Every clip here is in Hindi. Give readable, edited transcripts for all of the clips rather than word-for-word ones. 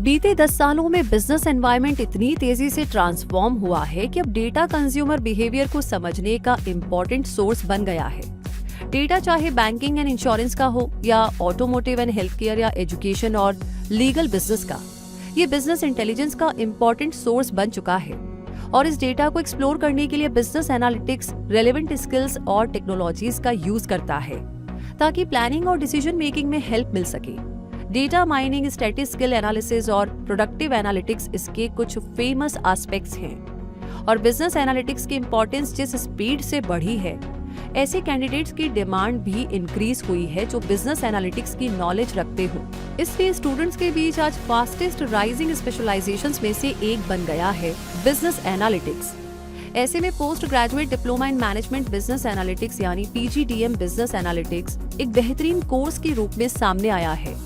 बीते 10 सालों में बिजनेस एनवायरनमेंट इतनी तेजी से ट्रांसफॉर्म हुआ है कि अब डेटा कंज्यूमर बिहेवियर को समझने का इम्पोर्टेंट सोर्स बन गया है। डेटा चाहे बैंकिंग एंड इंश्योरेंस का हो या ऑटोमोटिव एंड हेल्थ केयर या एजुकेशन और लीगल बिजनेस का, ये बिजनेस इंटेलिजेंस का इम्पोर्टेंट सोर्स बन चुका है। और इस डेटा को एक्सप्लोर करने के लिए बिजनेस एनालिटिक्स रेलेवेंट स्किल्स और टेक्नोलॉजीज का यूज करता है ताकि प्लानिंग और डिसीजन मेकिंग में हेल्प मिल सके। डेटा माइनिंग, स्टैटिस्टिकल एनालिसिस और प्रोडक्टिव एनालिटिक्स इसके कुछ फेमस एस्पेक्ट्स हैं। और बिजनेस एनालिटिक्स की इंपॉर्टेंस जिस स्पीड से बढ़ी है, ऐसे कैंडिडेट्स की डिमांड भी इंक्रीज हुई है जो बिजनेस एनालिटिक्स की नॉलेज रखते हो। इसलिए स्टूडेंट्स के बीच आज फास्टेस्ट राइजिंग स्पेशलाइजेशंस में से एक बन गया है बिजनेस एनालिटिक्स। ऐसे में post graduate diploma in management business analytics यानी PGDM बिजनेस एनालिटिक्स एक बेहतरीन कोर्स के रूप में सामने आया है।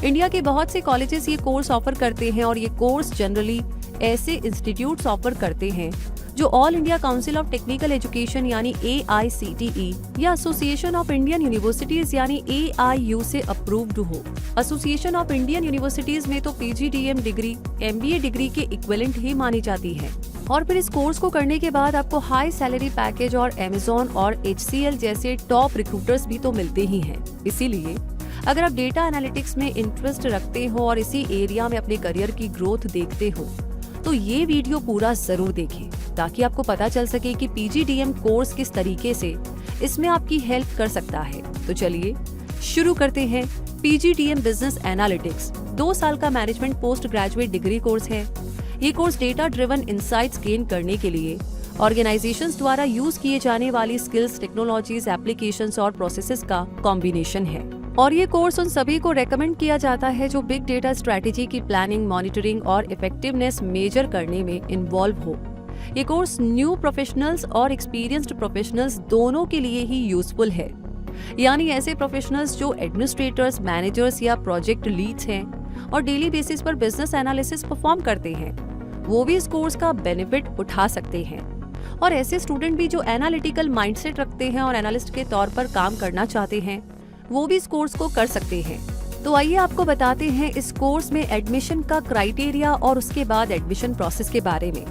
इंडिया के बहुत से कॉलेजेस ये कोर्स ऑफर करते हैं और ये कोर्स जनरली ऐसे इंस्टीट्यूट्स ऑफर करते हैं जो all India council of technical education यानी AICTE या एसोसिएशन ऑफ इंडियन यूनिवर्सिटीज यानी AIU से अप्रूव्ड हो। एसोसिएशन ऑफ इंडियन यूनिवर्सिटीज में तो PGDM डिग्री MBA डिग्री के इक्विवेलेंट ही मानी जाती है। और फिर इस कोर्स को करने के बाद आपको हाई सैलरी पैकेज और Amazon और HCL जैसे टॉप रिक्रूटर्स भी तो मिलते ही हैं। इसीलिए अगर आप डेटा एनालिटिक्स में इंटरेस्ट रखते हो और इसी एरिया में अपने करियर की ग्रोथ देखते हो तो ये वीडियो पूरा जरूर देखें ताकि आपको पता चल सके कि PGDM कोर्स किस तरीके से इसमें आपकी हेल्प कर सकता है। तो चलिए शुरू करते हैं। PGDM बिजनेस एनालिटिक्स 2 साल का management post graduate degree course है। ये course data driven insights gain करने के लिए ऑर्गेनाइजेशंस द्वारा यूज किए जाने वाली स्किल्स, टेक्नोलॉजीज, एप्लीकेशंस और प्रोसेसेस का कॉम्बिनेशन है। और ये कोर्स उन सभी को रेकमेंड किया जाता है जो बिग डेटा स्ट्रेटेजी की प्लानिंग, मॉनिटरिंग और इफेक्टिवनेस मेजर करने में इन्वॉल्व हो। ये कोर्स न्यू प्रोफेशनल्स और एक्सपीरियंस्ड प्रोफेशनल्स दोनों के लिए ही यूजफुल है, यानी ऐसे प्रोफेशनल्स जो एडमिनिस्ट्रेटर्स, मैनेजर्स या प्रोजेक्ट लीड्स हैं और डेली बेसिस पर बिजनेस एनालिसिस परफॉर्म करते हैं, वो भी इस कोर्स का बेनिफिट उठा सकते हैं। और ऐसे स्टूडेंट भी जो एनालिटिकल माइंडसेट रखते हैं और एनालिस्ट के तौर पर काम करना चाहते हैं, वो भी इस कोर्स को कर सकते हैं। तो आइए आपको बताते हैं इस कोर्स में एडमिशन का क्राइटेरिया और उसके बाद एडमिशन प्रोसेस के बारे में।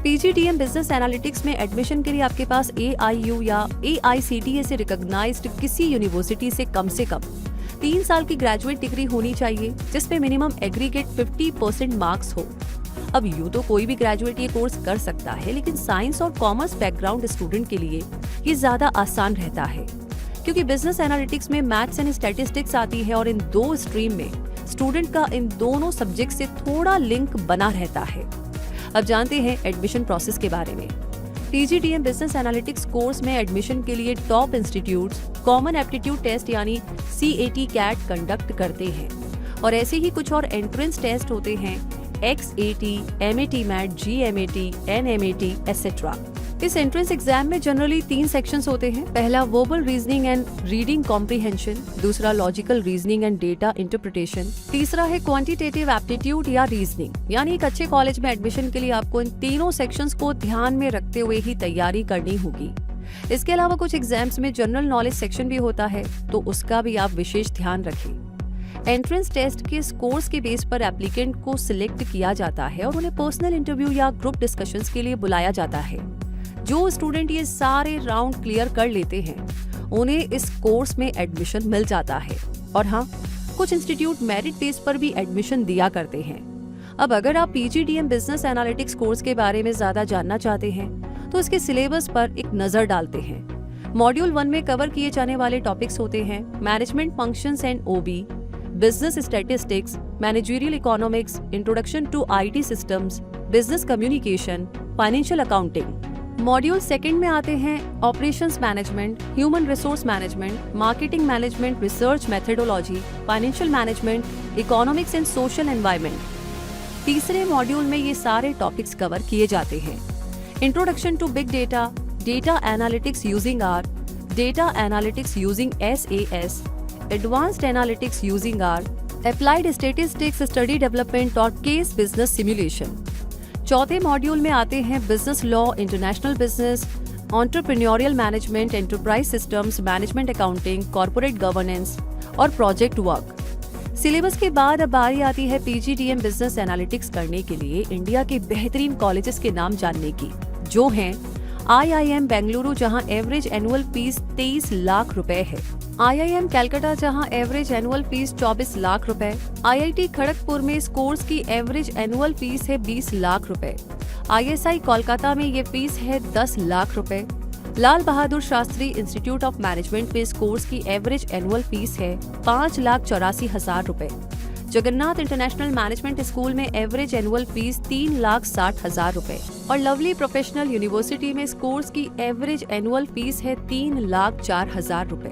PGDM बिजनेस एनालिटिक्स में एडमिशन के लिए आपके पास AIU या AICTE से रिकॉग्नाइज्ड किसी यूनिवर्सिटी से कम 3 साल की ग्रेजुएट डिग्री होनी चाहिए जिसमें मिनिमम एग्रीगेट 50% मार्क्स हो। अब यूँ तो कोई भी ग्रेजुएट ये कोर्स कर सकता है, लेकिन साइंस और कॉमर्स बैकग्राउंड स्टूडेंट के लिए ये ज्यादा आसान रहता है क्योंकि बिजनेस एनालिटिक्स में मैथ्स एंड स्टैटिस्टिक्स आती है और इन 2 स्ट्रीम में स्टूडेंट का इन दोनों सब्जेक्ट से थोड़ा लिंक बना रहता है। अब जानते हैं एडमिशन प्रोसेस के बारे में। PGDM बिजनेस एनालिटिक्स कोर्स में एडमिशन के लिए top institutes common aptitude test यानी CAT कैट कंडक्ट करते हैं और ऐसे ही कुछ और एंट्रेंस टेस्ट होते हैं XAT, MAT MAT, GMAT, NMAT etcetera. इस एंट्रेंस एग्जाम में जनरली 3 सेक्शंस होते हैं। पहला verbal reasoning and reading comprehension, दूसरा logical reasoning and data interpretation, तीसरा है क्वांटिटेटिव एप्टीट्यूड या रीजनिंग। यानी एक अच्छे कॉलेज में एडमिशन के लिए आपको इन तीनों सेक्शंस को ध्यान में रखते हुए ही तैयारी करनी होगी। इसके अलावा कुछ एग्जाम्स में जनरल नॉलेज सेक्शन भी होता है, तो उसका भी आप विशेष ध्यान रखें। एंट्रेंस टेस्ट के स्कोर्स के बेस पर एप्लीकेंट को सिलेक्ट किया जाता है और उन्हें पर्सनल इंटरव्यू या ग्रुप डिस्कशंस के लिए बुलाया जाता है। जो स्टूडेंट ये सारे राउंड क्लियर कर लेते हैं उन्हें इस कोर्स में एडमिशन मिल जाता है। और हाँ, कुछ इंस्टीट्यूट मेरिट बेस पर भी एडमिशन दिया करते हैं। अब अगर आप PGDM बिजनेस एनालिटिक्स कोर्स के बारे में ज्यादा जानना चाहते हैं तो इसके सिलेबस पर एक नजर डालते हैं। मॉड्यूल 1 में कवर किए जाने वाले टॉपिक्स होते हैं management functions and OB, business statistics, managerial economics, introduction to IT systems, business communication, financial accounting. Module 2 में आते हैं operations management, human resource management, marketing management, research methodology, financial management, economics and social environment. तीसरे मॉड्यूल में ये सारे टॉपिक्स कवर किए जाते हैं। Introduction to big data, data analytics using R, data analytics using SAS, advanced analytics using R, applied statistics study development और केस बिजनेस सिमुलेशन। चौथे मॉड्यूल में आते हैं business law, international business, entrepreneurial management, enterprise systems, management accounting, corporate governance और प्रोजेक्ट वर्क। सिलेबस के बाद अब बारी आती है PGDM बिजनेस एनालिटिक्स करने के लिए इंडिया के बेहतरीन कॉलेजेस के नाम जानने की, जो हैं IIM बेंगलुरु जहां एवरेज एनुअल फीस 23 लाख रुपए है, IIM कैलकाटा जहां एवरेज एनुअल फीस 24 लाख रुपए, IIT खड़गपुर में इस कोर्स की एवरेज एनुअल फीस है 20 लाख रुपए, ISI कोलकाता में ये फीस है 10 लाख रुपए, Lal Bahadur Shastri institute of management में इस कोर्स की एवरेज एनुअल फीस है 5,84,000 रुपए, जगन्नाथ इंटरनेशनल मैनेजमेंट स्कूल में एवरेज एनुअल फीस 3,60,000 रुपए और लवली प्रोफेशनल यूनिवर्सिटी में इस कोर्स की एवरेज एनुअल फीस है 3,04,000 रुपए।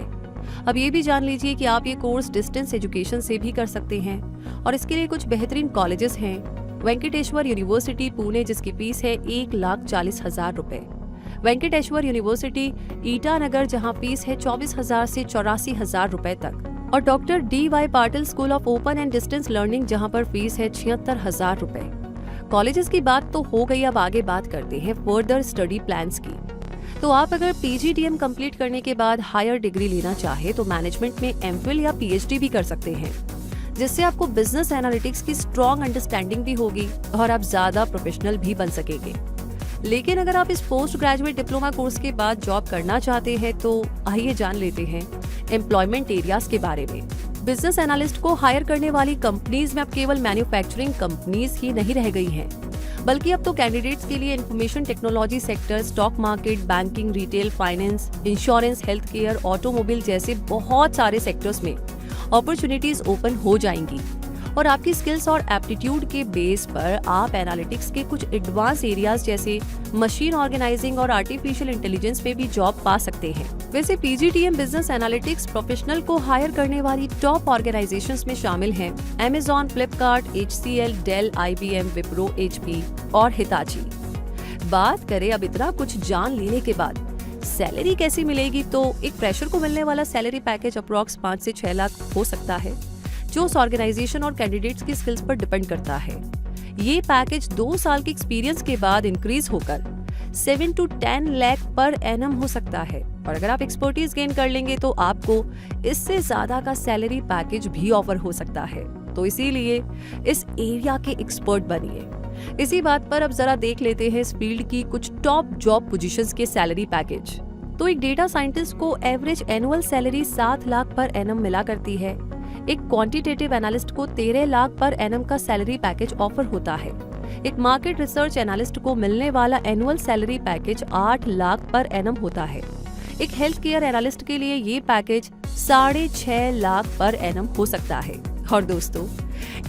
अब ये भी जान लीजिए कि आप ये कोर्स डिस्टेंस एजुकेशन से भी कर सकते हैं और इसके लिए कुछ बेहतरीन कॉलेजेस हैं। वेंकटेश्वर यूनिवर्सिटी पुणे जिसकी फीस है 1,40,000 रुपए, वेंकटेश्वर यूनिवर्सिटी ईटानगर जहां फीस है 24,000 से 84,000 रुपए तक, और doctor DY Patil school of open and distance learning जहां पर फीस है 76,000 रुपए। कॉलेजेस की बात तो हो गई, अब आगे बात करते हैं फर्दर स्टडी प्लान्स की। तो आप अगर PGDM कंप्लीट करने के बाद हायर डिग्री लेना चाहे तो मैनेजमेंट में MPhil या PhD भी कर सकते हैं, जिससे आपको बिजनेस एनालिटिक्स की स्ट्रॉन्ग अंडरस्टैंडिंग भी होगी और आप ज्यादा प्रोफेशनल भी बन सकेंगे। लेकिन अगर आप इस पोस्ट ग्रेजुएट डिप्लोमा कोर्स के बाद जॉब करना चाहते हैं तो आइए जान लेते हैं एम्प्लॉयमेंट एरियाज के बारे में। बिजनेस एनालिस्ट को हायर करने वाली कंपनीज में अब केवल मैन्युफैक्चरिंग कंपनीज ही नहीं रह गई हैं, बल्कि अब तो कैंडिडेट्स के लिए information technology sector, stock market, banking, retail, finance, insurance, health care, automobile जैसे बहुत सारे सेक्टर्स में अपॉर्चुनिटीज ओपन हो जाएंगी और आपकी स्किल्स और एप्टीट्यूड के बेस पर आप एनालिटिक्स के कुछ एडवांस एरियाज जैसे मशीन ऑर्गेनाइजिंग और आर्टिफिशियल इंटेलिजेंस में भी जॉब पा सकते हैं। वैसे PGDM बिजनेस एनालिटिक्स प्रोफेशनल को हायर करने वाली टॉप ऑर्गेनाइजेशंस में शामिल हैं Amazon, Flipkart, HCL, Dell, IBM, Wipro, HP और हिताची। बात करें अब इतना कुछ जान लेने के बाद सैलरी कैसी मिलेगी, तो एक फ्रेशर को मिलने वाला सैलरी पैकेज अप्रॉक्स 5 से 6 लाख हो सकता है, जो उस ऑर्गेनाइजेशन और कैंडिडेट्स की स्किल्स पर डिपेंड करता है। ये पैकेज 2 साल के एक्सपीरियंस के बाद इंक्रीज होकर 7 to 10 लाख पर एनम हो सकता है और अगर आप एक्सपर्टीज गेन कर लेंगे तो आपको इससे ज्यादा का सैलरी पैकेज भी ऑफर हो सकता है। तो इसीलिए इस एरिया के एक्सपर्ट बनिए। इसी बात पर अब जरा देख लेते हैं इस फील्ड की कुछ टॉप जॉब पोजीशंस के सैलरी पैकेज। तो एक डेटा साइंटिस्ट को average annual salary 7 lakh per annum मिला करती है। एक क्वांटिटेटिव एनालिस्ट को 13 लाख पर एनम का सैलरी पैकेज ऑफर होता है। एक मार्केट रिसर्च एनालिस्ट को मिलने वाला annual salary package 8 lakh per annum होता है। एक हेल्थ केयर एनालिस्ट के लिए ये पैकेज 6.5 लाख पर एनम हो सकता है। और दोस्तों,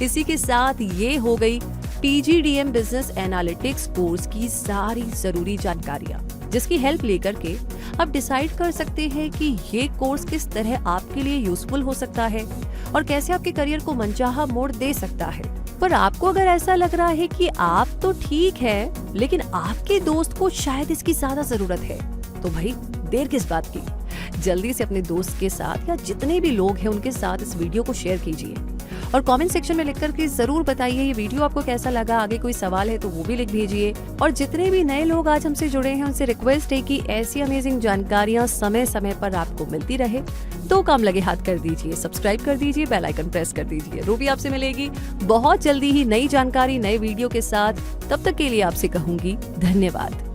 इसी के साथ ये हो गई PGDM बिजनेस एनालिटिक्स कोर्स की सारी जरूरी जानकारियां, जिसकी हेल्प लेकर के आप डिसाइड कर सकते हैं कि ये कोर्स किस तरह आपके लिए यूजफुल हो सकता है और कैसे आपके करियर को मनचाहा मोड़ दे सकता है। पर आपको अगर ऐसा लग रहा है कि आप तो ठीक है लेकिन आपके दोस्त को शायद इसकी ज्यादा जरूरत है, तो भाई देर किस बात की, जल्दी से अपने दोस्त के साथ या जितने भी लोग हैं उनके साथ इस वीडियो को शेयर कीजिए और कमेंट सेक्शन में लिखकर के जरूर बताइए ये वीडियो आपको कैसा लगा। आगे कोई सवाल है तो वो भी लिख भेजिए। और जितने भी नए लोग आज हमसे जुड़े हैं उनसे रिक्वेस्ट है कि ऐसी अमेजिंग जानकारियां समय समय पर आपको मिलती रहे। 2 काम लगे हाथ कर दीजिए, सब्सक्राइब कर दीजिए, बेल आइकन प्रेस कर दीजिए। रूबी आपसे मिलेगी बहुत जल्दी ही नई जानकारी नए वीडियो के साथ। तब तक के लिए आपसे कहूंगी धन्यवाद।